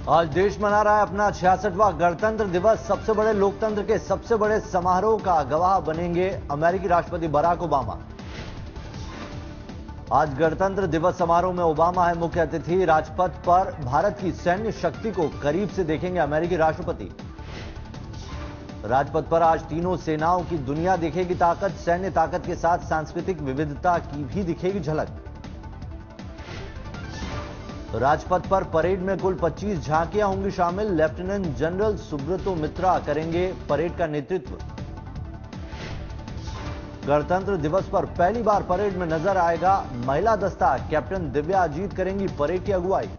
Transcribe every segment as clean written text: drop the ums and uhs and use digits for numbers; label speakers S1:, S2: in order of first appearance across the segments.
S1: आज देश मना रहा है अपना 66वां गणतंत्र दिवस। सबसे बड़े लोकतंत्र के सबसे बड़े समारोह का गवाह बनेंगे अमेरिकी राष्ट्रपति बराक ओबामा। आज गणतंत्र दिवस समारोह में ओबामा है मुख्य अतिथि। राजपथ पर भारत की सैन्य शक्ति को करीब से देखेंगे अमेरिकी राष्ट्रपति। राजपथ पर आज तीनों सेनाओं की दुनिया देखेगी ताकत। सैन्य ताकत के साथ सांस्कृतिक विविधता की भी दिखेगी झलक। राजपथ पर परेड में कुल 25 झांकियां होंगी शामिल। लेफ्टिनेंट जनरल सुब्रतो मित्रा करेंगे परेड का नेतृत्व। गणतंत्र दिवस पर पहली बार परेड में नजर आएगा महिला दस्ता। कैप्टन दिव्या अजीत करेंगी परेड की अगुवाई।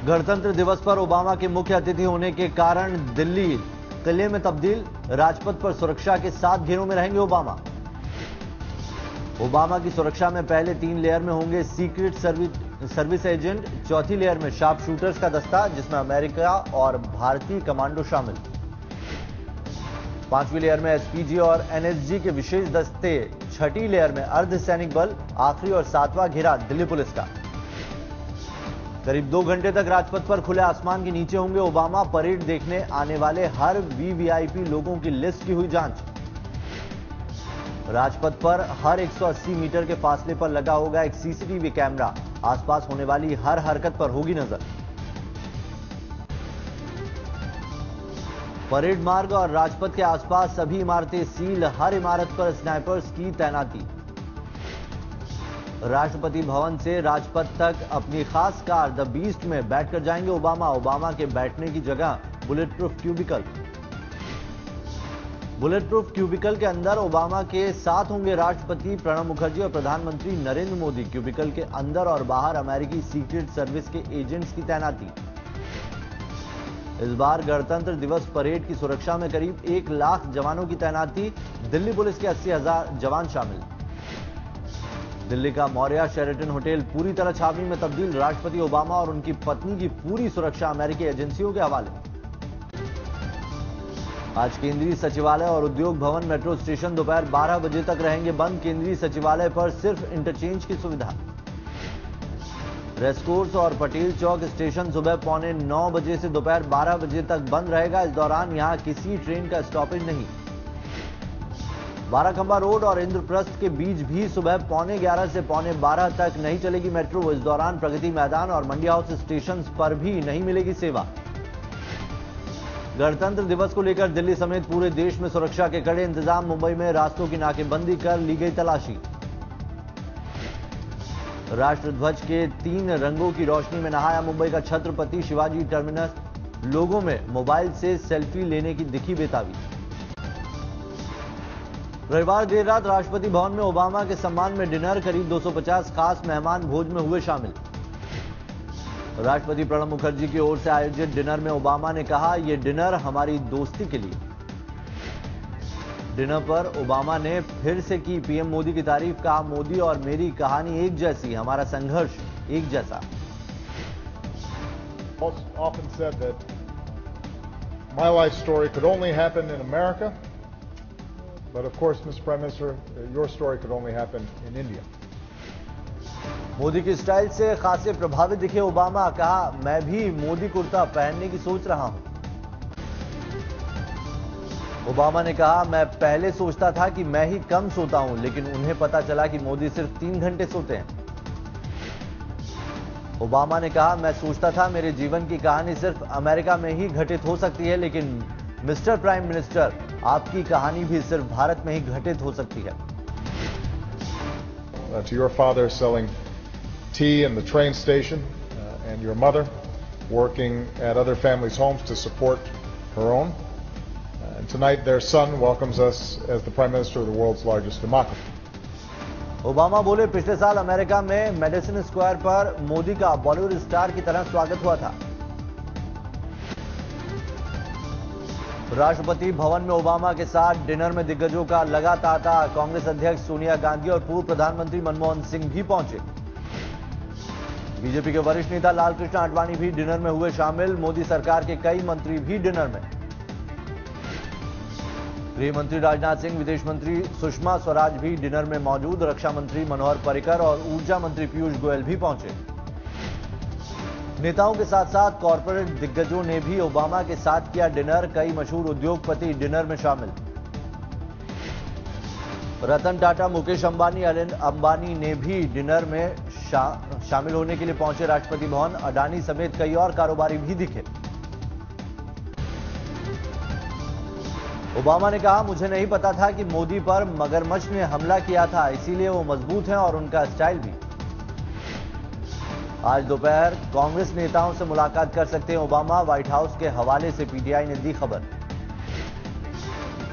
S1: गणतंत्र दिवस पर ओबामा के मुख्य अतिथि होने के कारण दिल्ली किले में तब्दील। राजपथ पर सुरक्षा के 7 घेरों में रहेंगे ओबामा। ओबामा की सुरक्षा में पहले 3 लेयर में होंगे सीक्रेट सर्विस एजेंट। चौथी लेयर में शार्प शूटर्स का दस्ता जिसमें अमेरिका और भारतीय कमांडो शामिल। 5वीं लेयर में एसपीजी और एनएसजी के विशेष दस्ते। 6ठी लेयर में अर्धसैनिक बल। आखिरी और 7वां घेरा दिल्ली पुलिस का। करीब 2 घंटे तक राजपथ पर खुले आसमान के नीचे होंगे ओबामा। परेड देखने आने वाले हर वीवीआईपी लोगों की लिस्ट की हुई जांच। राजपथ पर हर 180 मीटर के फासले पर लगा होगा एक सीसीटीवी कैमरा। आसपास होने वाली हर हरकत पर होगी नजर। परेड मार्ग और राजपथ के आसपास सभी इमारतें सील। हर इमारत पर स्नाइपर्स की तैनाती। राष्ट्रपति भवन से राजपथ तक अपनी खास कार द बीस्ट में बैठकर जाएंगे ओबामा। ओबामा के बैठने की जगह bullet proof cubicle. Bullet proof cubicle के अंदर ओबामा के साथ होंगे राष्ट्रपति प्रणब मुखर्जी और प्रधानमंत्री नरेंद्र मोदी। क्यूबिकल के अंदर और बाहर अमेरिकी सीक्रेट सर्विस के एजेंट्स की तैनाती। इस बार गणतंत्र दिवस परेड की सुरक्षा में करीब 1 लाख जवानों की तैनाती। दिल्ली पुलिस के 80,000 जवान शामिल। दिल्ली का मौर्या शेरेटन होटल पूरी तरह छावनी में तब्दील। राष्ट्रपति ओबामा और उनकी पत्नी की पूरी सुरक्षा अमेरिकी एजेंसियों के हवाले। आज केंद्रीय सचिवालय और उद्योग भवन मेट्रो स्टेशन दोपहर 12 बजे तक रहेंगे बंद। केंद्रीय सचिवालय पर सिर्फ इंटरचेंज की सुविधा। रेसकोर्स और पटेल चौक स्टेशन सुबह 8:45 बजे से दोपहर 12 बजे तक बंद रहेगा। इस दौरान यहां किसी ट्रेन का स्टॉपेज नहीं। बाराखंबा रोड और इंद्रप्रस्थ के बीच भी सुबह 11:45 से 11:45 तक नहीं चलेगी मेट्रो। इस दौरान प्रगति मैदान और मंडी हाउस स्टेशन पर भी नहीं मिलेगी सेवा। गणतंत्र दिवस को लेकर दिल्ली समेत पूरे देश में सुरक्षा के कड़े इंतजाम। मुंबई में रास्तों की नाकेबंदी कर ली गई तलाशी। राष्ट्रध्वज के 3 रंगों की रोशनी में नहाया मुंबई का छत्रपति शिवाजी टर्मिनस। लोगों में मोबाइल से सेल्फी लेने की दिखी बेताबी। रविवार देर रात राष्ट्रपति भवन में ओबामा के सम्मान में डिनर। करीब 250 खास मेहमान भोज में हुए शामिल। राष्ट्रपति प्रणब मुखर्जी की ओर से आयोजित डिनर में ओबामा ने कहा यह डिनर हमारी दोस्ती के लिए। डिनर पर ओबामा ने फिर से की पीएम मोदी की तारीफ। कहा मोदी और मेरी कहानी एक जैसी, हमारा संघर्ष एक जैसा।
S2: Often said that my life story could only happen in America, but of course, Mr. Prime Minister, your story could only happen in India.
S1: Modi की स्टाइल से खासे प्रभावित दिखे ओबामा। कहा मैं भी मोदी कुर्ता पहनने की सोच रहा हूं। ओबामा ने कहा मैं पहले सोचता था कि मैं ही कम सोता हूं, लेकिन उन्हें पता चला कि मोदी सिर्फ 3 घंटे सोते हैं। ओबामा ने कहा मैं सोचता था मेरे जीवन की कहानी सिर्फ अमेरिका में ही घटित हो सकती है, लेकिन मिस्टर प्राइम मिनिस्टर आपकी कहानी भी सिर्फ भारत में ही घटित हो सकती है।
S2: To your father selling tea in the train station, and your mother working at other families' homes to support her own. And tonight their son welcomes us as the Prime Minister of the world's largest democracy.
S1: Obama बोले पिछले साल America में Madison Square पर मोदी का Bollywood star की तरह स्वागत हुआ था। राष्ट्रपति भवन में ओबामा के साथ डिनर में दिग्गजों का लगा तांता। कांग्रेस अध्यक्ष सोनिया गांधी और पूर्व प्रधानमंत्री मनमोहन सिंह भी पहुंचे। बीजेपी के वरिष्ठ नेता लालकृष्ण आडवाणी भी डिनर में हुए शामिल। मोदी सरकार के कई मंत्री भी डिनर में। गृह मंत्री राजनाथ सिंह, विदेश मंत्री सुषमा स्वराज भी डिनर में मौजूद। रक्षा मंत्री मनोहर पर्रिकर और ऊर्जा मंत्री पीयूष गोयल भी पहुंचे। नेताओं के साथ साथ कॉरपोरेट दिग्गजों ने भी ओबामा के साथ किया डिनर। कई मशहूर उद्योगपति डिनर में शामिल। रतन टाटा, मुकेश अंबानी, अनिल अंबानी ने भी डिनर में शामिल होने के लिए पहुंचे राष्ट्रपति भवन। अडानी समेत कई और कारोबारी भी दिखे। ओबामा ने कहा, मुझे नहीं पता था कि मोदी पर मगरमच्छ ने हमला किया था, इसीलिए वो मजबूत हैं और उनका स्टाइल भी। आज दोपहर कांग्रेस नेताओं से मुलाकात कर सकते हैं ओबामा। व्हाइट हाउस के हवाले से पीटीआई ने दी खबर।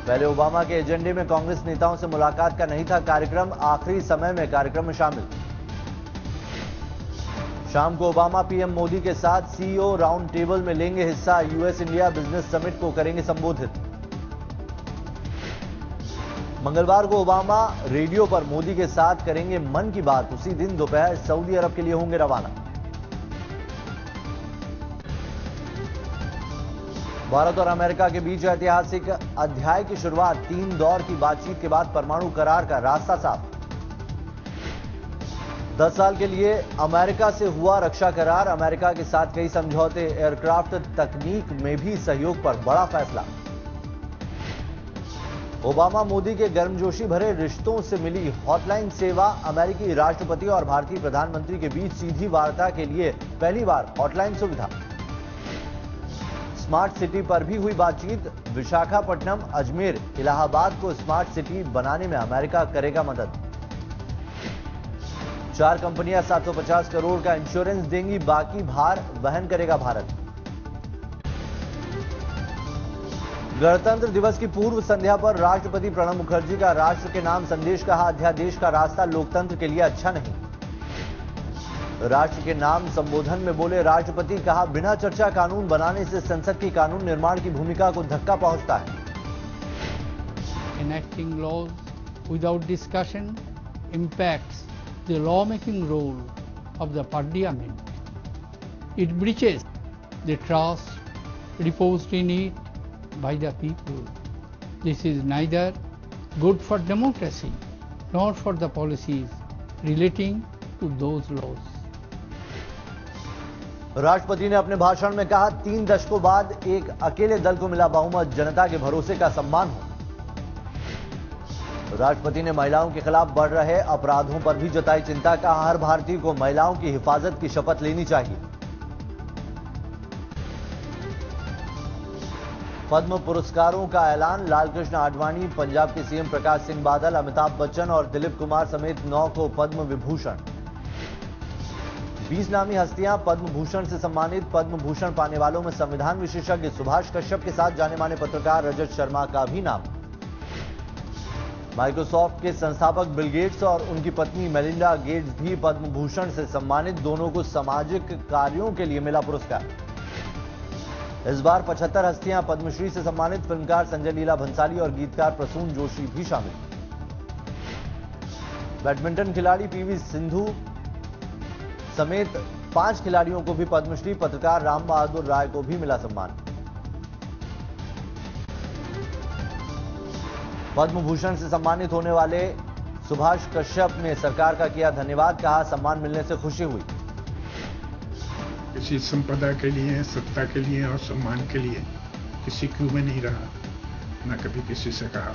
S1: पहले ओबामा के एजेंडे में कांग्रेस नेताओं से मुलाकात का नहीं था कार्यक्रम। आखिरी समय में कार्यक्रम में शामिल। शाम को ओबामा पीएम मोदी के साथ सीईओ राउंड टेबल में लेंगे हिस्सा। यूएस इंडिया बिजनेस समिट को करेंगे संबोधित। मंगलवार को ओबामा रेडियो पर मोदी के साथ करेंगे मन की बात। उसी दिन दोपहर सऊदी अरब के लिए होंगे रवाना। भारत और अमेरिका के बीच ऐतिहासिक अध्याय की शुरुआत। 3 दौर की बातचीत के बाद परमाणु करार का रास्ता साफ। 10 साल के लिए अमेरिका से हुआ रक्षा करार। अमेरिका के साथ कई समझौते। एयरक्राफ्ट तकनीक में भी सहयोग पर बड़ा फैसला। ओबामा मोदी के गर्मजोशी भरे रिश्तों से मिली हॉटलाइन सेवा। अमेरिकी राष्ट्रपति और भारतीय प्रधानमंत्री के बीच सीधी वार्ता के लिए पहली बार हॉटलाइन सुविधा। स्मार्ट सिटी पर भी हुई बातचीत। विशाखापट्टनम, अजमेर, इलाहाबाद को स्मार्ट सिटी बनाने में अमेरिका करेगा मदद। 4 कंपनियां 750 करोड़ का इंश्योरेंस देंगी। बाकी भार वहन करेगा भारत। गणतंत्र दिवस की पूर्व संध्या पर राष्ट्रपति प्रणब मुखर्जी का राष्ट्र के नाम संदेश। कहा, अध्यादेश का रास्ता लोकतंत्र के लिए अच्छा नहीं। राष्ट्र के नाम संबोधन में बोले राष्ट्रपति। कहा, बिना चर्चा कानून बनाने से संसद की कानून निर्माण की भूमिका को धक्का पहुंचता है।
S3: Enacting laws without discussion impacts the lawmaking role of the parliament. It breaches the trust reposed in it by the people. This is neither good for democracy nor for the policies relating to those laws.
S1: राष्ट्रपति ने अपने भाषण में कहा, 3 दशकों बाद एक अकेले दल को मिला बहुमत। जनता के भरोसे का सम्मान हो। राष्ट्रपति ने महिलाओं के खिलाफ बढ़ रहे अपराधों पर भी जताई चिंता। कहा, हर भारतीय को महिलाओं की हिफाजत की शपथ लेनी चाहिए। पद्म पुरस्कारों का ऐलान। लालकृष्ण आडवाणी, पंजाब के सीएम प्रकाश सिंह बादल, अमिताभ बच्चन और दिलीप कुमार समेत 9 को पद्म विभूषण। 20 नामी हस्तियां पद्म भूषण से सम्मानित। पद्म भूषण पाने वालों में संविधान विशेषज्ञ सुभाष कश्यप के साथ जाने माने पत्रकार रजत शर्मा का भी नाम। माइक्रोसॉफ्ट के संस्थापक बिल गेट्स और उनकी पत्नी मेलिंडा गेट्स भी पद्म भूषण से सम्मानित। दोनों को सामाजिक कार्यों के लिए मिला पुरस्कार। इस बार 75 हस्तियां पद्मश्री से सम्मानित। फिल्मकार संजय लीला भंसाली और गीतकार प्रसून जोशी भी शामिल। बैडमिंटन खिलाड़ी पीवी सिंधु समेत 5 खिलाड़ियों को भी पद्मश्री। पत्रकार राम बहादुर राय को भी मिला सम्मान। पद्म भूषण से सम्मानित होने वाले सुभाष कश्यप ने सरकार का किया धन्यवाद। कहा, सम्मान मिलने से खुशी हुई।
S4: किसी संपदा के लिए, सत्ता के लिए और सम्मान के लिए किसी क्यू में नहीं रहा, न कभी किसी से कहा।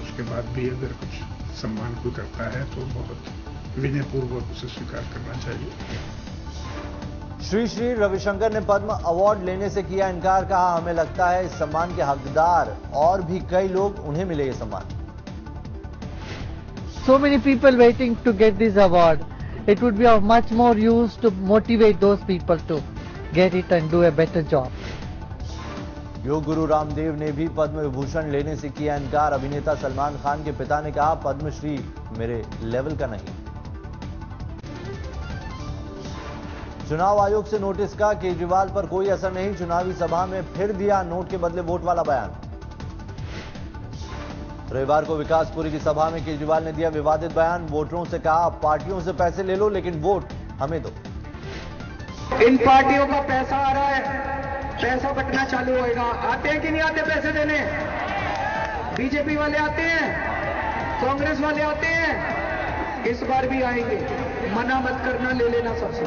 S4: उसके बाद भी अगर कुछ सम्मान को करता है तो बहुत विनयपूर्वक उसे स्वीकार करना चाहिए।
S1: श्री श्री रविशंकर ने पद्म अवार्ड लेने से किया इनकार। कहा, हमें लगता है इस सम्मान के हकदार और भी कई लोग, उन्हें मिले ये सम्मान।
S5: So many people waiting to get this award. It would be of much more use to motivate those people to get it and do a better job.
S1: Yoga guru Ramdev ने भी पद्म विभूषण लेने से किया इनकार। अभिनेता सलमान खान के पिता ने कहा, पद्मश्री मेरे लेवल का नहीं। चुनाव आयोग से नोटिस का केजरीवाल पर कोई असर नहीं। चुनावी सभा में फिर दिया नोट के बदले वोट वाला बयान। रविवार को विकासपुरी की सभा में केजरीवाल ने दिया विवादित बयान। वोटरों से कहा, पार्टियों से पैसे ले लो लेकिन वोट हमें दो।
S6: इन पार्टियों का पैसा आ रहा है, पैसा बटना चालू होएगा। आते हैं कि नहीं आते पैसे देने? बीजेपी वाले आते हैं, कांग्रेस वाले आते हैं, इस बार भी आएंगे, मना मत करना, ले लेना सबसे।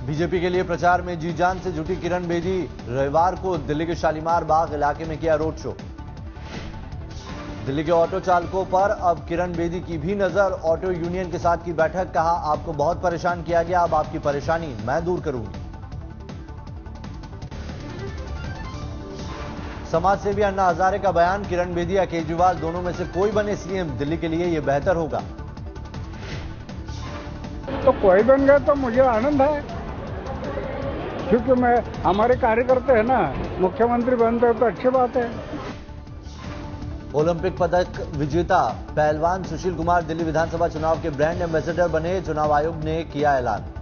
S1: बीजेपी के लिए प्रचार में जी जान से जुटी किरण बेदी रविवार को दिल्ली के शालीमार बाग इलाके में किया रोड शो। दिल्ली के ऑटो चालकों पर अब किरण बेदी की भी नजर। ऑटो यूनियन के साथ की बैठक, कहा आपको बहुत परेशान किया गया, अब आपकी परेशानी मैं दूर करूंगी। समाज सेवी अन्ना हजारे का बयान, किरण बेदी या केजरीवाल दोनों में से कोई बने सीएम, दिल्ली के लिए यह बेहतर होगा।
S7: तो कोई बन गए तो मुझे आनंद है, क्योंकि हमारे कार्यकर्ता है ना, मुख्यमंत्री बनते तो अच्छी बात है।
S1: ओलंपिक पदक विजेता पहलवान सुशील कुमार दिल्ली विधानसभा चुनाव के ब्रांड एम्बेसडर बने, चुनाव आयोग ने किया ऐलान।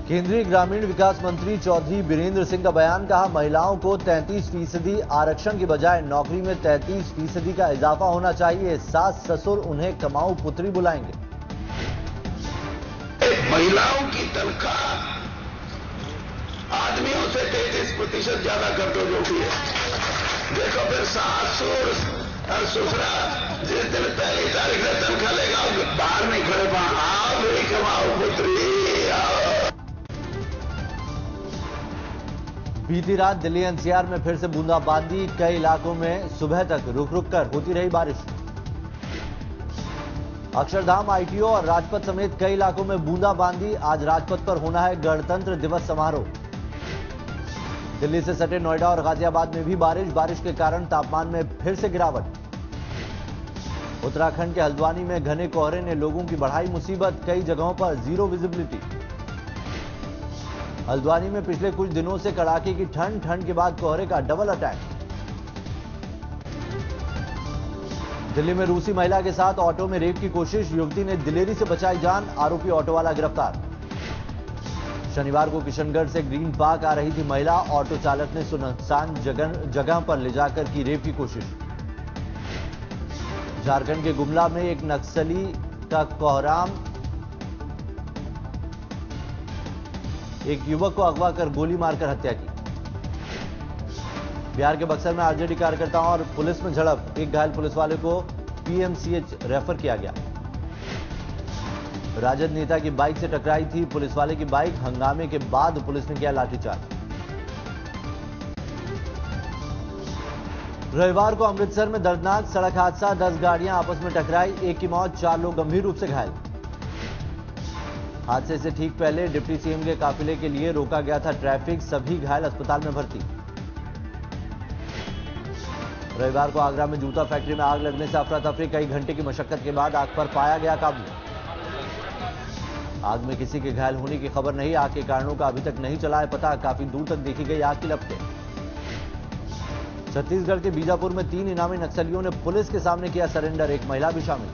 S1: केंद्रीय ग्रामीण विकास मंत्री चौधरी बीरेंद्र सिंह का बयान, कहा महिलाओं को 33% आरक्षण की बजाय नौकरी में 33% का इजाफा होना चाहिए, सास ससुर उन्हें कमाऊ पुत्री बुलाएंगे।
S8: महिलाओं की तनख्वाह आदमियों से 33% ज्यादा कर दो जो भी है। देखो फिर सासुर और ससुरा जिस दिन पहली तारीख में तनख्वाह लेगा बाहर नहीं खड़े, आओ मेरी कमाओ पुत्री आओ।
S1: बीती रात दिल्ली एनसीआर में फिर से बूंदाबांदी, कई इलाकों में सुबह तक रुक रुक कर होती रही बारिश। अक्षरधाम, आईटीओ और राजपथ समेत कई इलाकों में बूंदाबांदी, आज राजपथ पर होना है गणतंत्र दिवस समारोह। दिल्ली से सटे नोएडा और गाजियाबाद में भी बारिश के कारण तापमान में फिर से गिरावट। उत्तराखंड के हल्द्वानी में घने कोहरे ने लोगों की बढ़ाई मुसीबत, कई जगहों पर जीरो विजिबिलिटी। हल्द्वानी में पिछले कुछ दिनों से कड़ाके की ठंड के बाद कोहरे का डबल अटैक। दिल्ली में रूसी महिला के साथ ऑटो में रेप की कोशिश, युवती ने दिलेरी से बचाई जान, आरोपी ऑटो वाला गिरफ्तार। शनिवार को किशनगढ़ से ग्रीन पार्क आ रही थी महिला, ऑटो चालक ने सुनसान जगह पर ले जाकर की रेप की कोशिश। झारखंड के गुमला में एक नक्सली का कोहराम, एक युवक को अगवा कर गोली मारकर हत्या की। बिहार के बक्सर में आरजेडी कार्यकर्ताओं और पुलिस में झड़प, एक घायल पुलिस वाले को पीएमसीएच रेफर किया गया। राजद नेता की बाइक से टकराई थी पुलिस वाले की बाइक, हंगामे के बाद पुलिस ने किया लाठीचार्ज। रविवार को अमृतसर में दर्दनाक सड़क हादसा, 10 गाड़ियां आपस में टकराई, एक की मौत, 4 लोग गंभीर रूप से घायल। हादसे से ठीक पहले डिप्टी सीएम के काफिले के लिए रोका गया था ट्रैफिक, सभी घायल अस्पताल में भर्ती। रविवार को आगरा में जूता फैक्ट्री में आग लगने से अफरा तफरी, कई घंटे की मशक्कत के बाद आग पर पाया गया काबू। आग में किसी के घायल होने की खबर नहीं, आग के कारणों का अभी तक नहीं चला है पता, काफी दूर तक देखी गई आग की लपटें। छत्तीसगढ़ के बीजापुर में 3 इनामी नक्सलियों ने पुलिस के सामने किया सरेंडर, एक महिला भी शामिल।